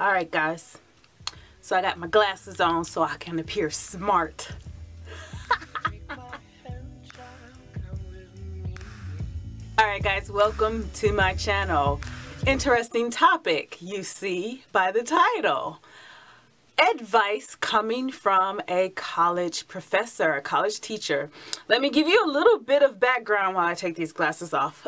Alright guys, so I got my glasses on so I can appear smart. Alright guys, welcome to my channel. Interesting topic, you see by the title. Advice coming from a college professor, a college teacher. Let me give you a little bit of background while I take these glasses off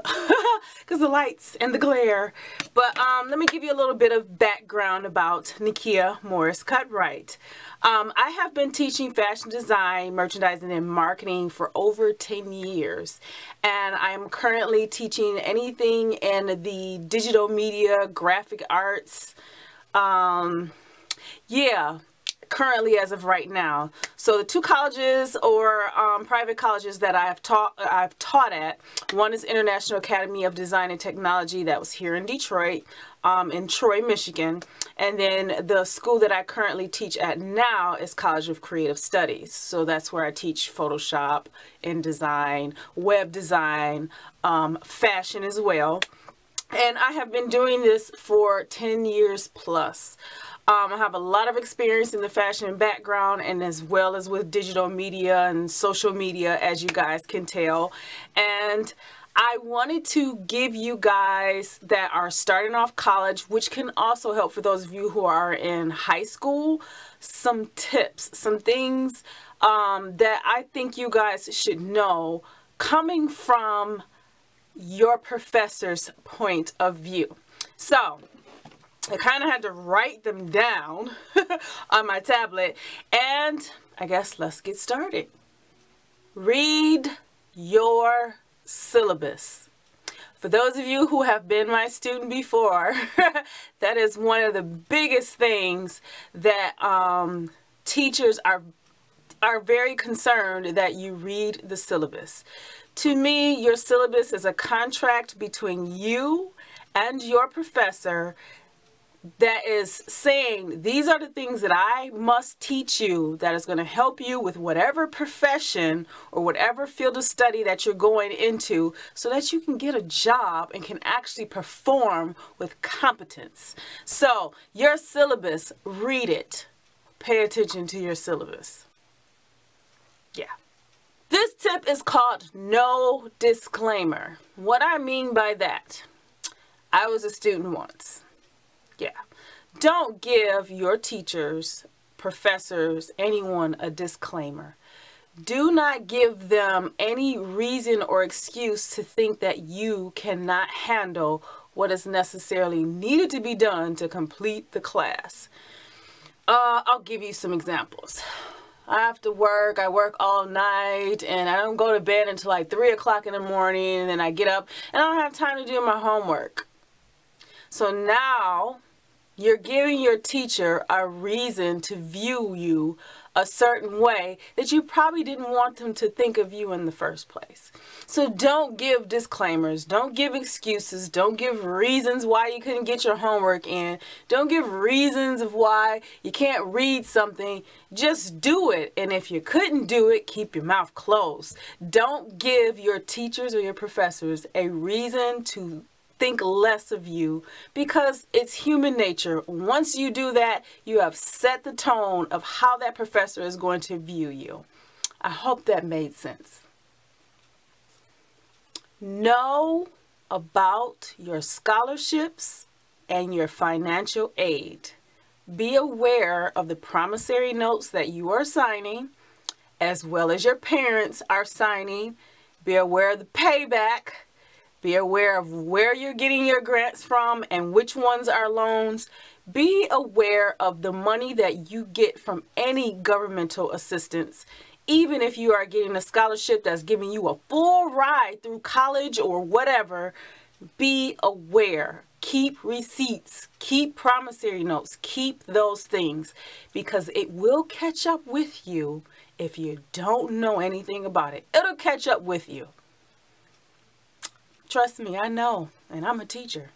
because the lights and the glare. But let me give you a little bit of background about Nikia Morris-Cutright. I have been teaching fashion design, merchandising, and marketing for over 10 years. And I'm currently teaching anything in the digital media, graphic arts, currently as of right now. So the two colleges or private colleges that I've taught at, one is International Academy of Design and Technology, that was here in Detroit, in Troy, Michigan. And then the school that I currently teach at now is College of Creative Studies. So that's where I teach Photoshop, InDesign, web design, fashion as well. And I have been doing this for 10 years plus. I have a lot of experience in the fashion background and as well as with digital media and social media, as you guys can tell. And I wanted to give you guys that are starting off college, which can also help for those of you who are in high school, some tips, some things that I think you guys should know coming from your professor's point of view. So I kind of had to write them down on my tablet, and I guess let's get started. Read your syllabus. For those of you who have been my student before, that is one of the biggest things that teachers are very concerned that you read the syllabus. To me, your syllabus is a contract between you and your professor that is saying, these are the things that I must teach you that is going to help you with whatever profession or whatever field of study that you're going into, so that you can get a job and can actually perform with competence. So your syllabus, read it. Pay attention to your syllabus. Yeah. This tip is called no disclaimer. What I mean by that, I was a student once. Yeah. Don't give your teachers, professors, anyone a disclaimer. Do not give them any reason or excuse to think that you cannot handle what is necessarily needed to be done to complete the class. I'll give you some examples. I have to work, I work all night, and I don't go to bed until like 3 o'clock in the morning, and then I get up and I don't have time to do my homework. So now you're giving your teacher a reason to view you a certain way that you probably didn't want them to think of you in the first place. So don't give disclaimers, don't give excuses, don't give reasons why you couldn't get your homework in, don't give reasons of why you can't read something. Just do it. And if you couldn't do it, keep your mouth closed. Don't give your teachers or your professors a reason to think less of you, because it's human nature. Once you do that, you have set the tone of how that professor is going to view you. I hope that made sense. Know about your scholarships and your financial aid. Be aware of the promissory notes that you are signing, as well as your parents are signing. Be aware of the payback. Be aware of where you're getting your grants from and which ones are loans. Be aware of the money that you get from any governmental assistance. Even if you are getting a scholarship that's giving you a full ride through college or whatever, be aware. Keep receipts, keep promissory notes, keep those things, because it will catch up with you if you don't know anything about it. It'll catch up with you. Trust me, I know, and I'm a teacher.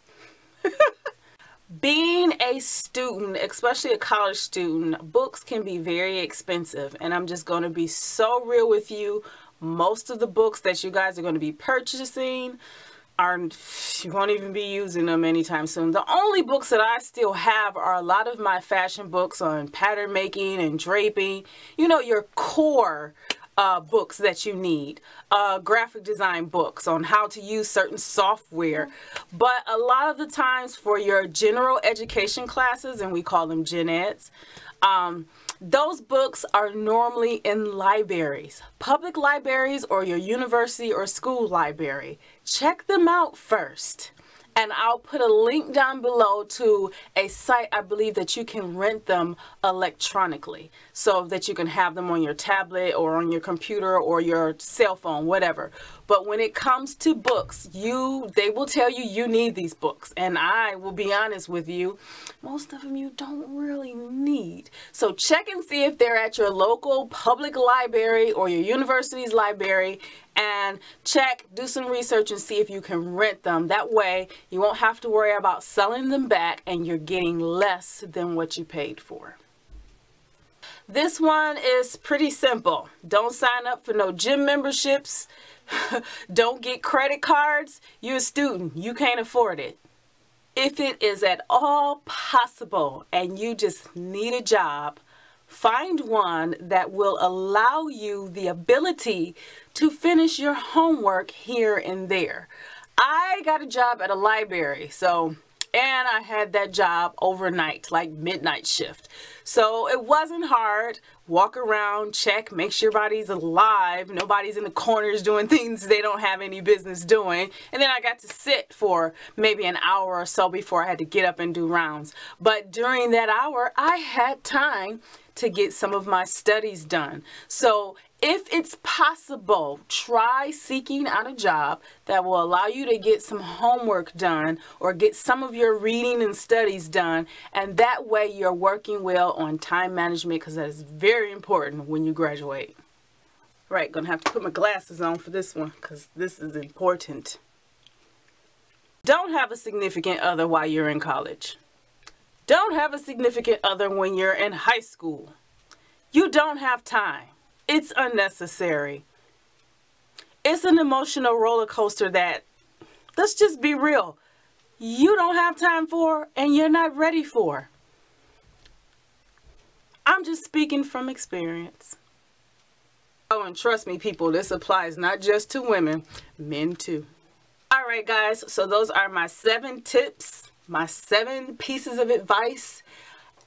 Being a student, especially a college student, books can be very expensive, and I'm just going to be so real with you. Most of the books that you guys are going to be purchasing you won't even be using them anytime soon. The only books that I still have are a lot of my fashion books on pattern making and draping. You know, your core books that you need. Graphic design books on how to use certain software. But a lot of the times for your general education classes, and we call them gen eds, those books are normally in libraries, public libraries or your university or school library. Check them out first. And I'll put a link down below to a site I believe that you can rent them electronically so that you can have them on your tablet or on your computer or your cell phone, whatever. But when it comes to books, they will tell you you need these books. And I will be honest with you, most of them you don't really need. So check and see if they're at your local public library or your university's library, and do some research and see if you can rent them. That way you won't have to worry about selling them back and you're getting less than what you paid for. This one is pretty simple. Don't sign up for no gym memberships. Don't get credit cards. You're a student. You can't afford it. If it is at all possible and you just need a job, find one that will allow you the ability to finish your homework here and there. I got a job at a library, and I had that job overnight, like midnight shift. So it wasn't hard. Walk around, check, make sure everybody's alive. Nobody's in the corners doing things they don't have any business doing. And then I got to sit for maybe an hour or so before I had to get up and do rounds. But during that hour, I had time to get some of my studies done. So if it's possible, try seeking out a job that will allow you to get some homework done or get some of your reading and studies done. And that way you're working well on time management, because that is very important when you graduate. Right, gonna have to put my glasses on for this one because this is important. Don't have a significant other while you're in college. Don't have a significant other when you're in high school. You don't have time. It's unnecessary. It's an emotional roller coaster that, let's just be real, you don't have time for and you're not ready for. I'm just speaking from experience. Oh, and trust me, people, this applies not just to women, men too. All right, guys, so those are my 7 tips, my 7 pieces of advice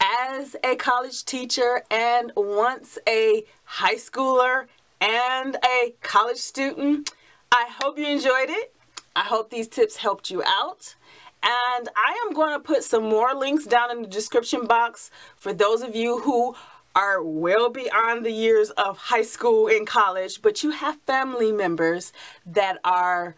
as a college teacher and once a high schooler and a college student. I hope you enjoyed it. I hope these tips helped you out. And I am going to put some more links down in the description box for those of you who are well beyond the years of high school and college, but you have family members that are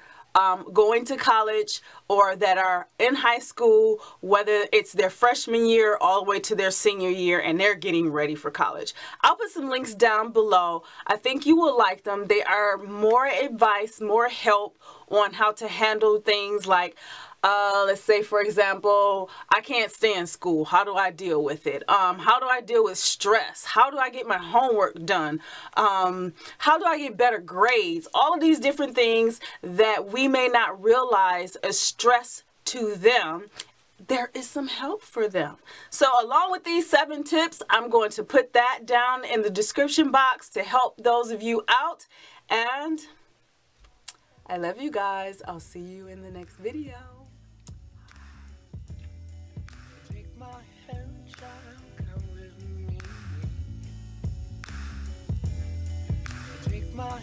going to college or that are in high school, whether it's their freshman year all the way to their senior year, and they're getting ready for college. I'll put some links down below. I think you will like them. They are more advice, more help on how to handle things like let's say, for example, I can't stay in school. How do I deal with it? How do I deal with stress? How do I get my homework done? How do I get better grades? All of these different things that we may not realize as stress to them, there is some help for them. So along with these 7 tips, I'm going to put that down in the description box to help those of you out. And I love you guys. I'll see you in the next video. My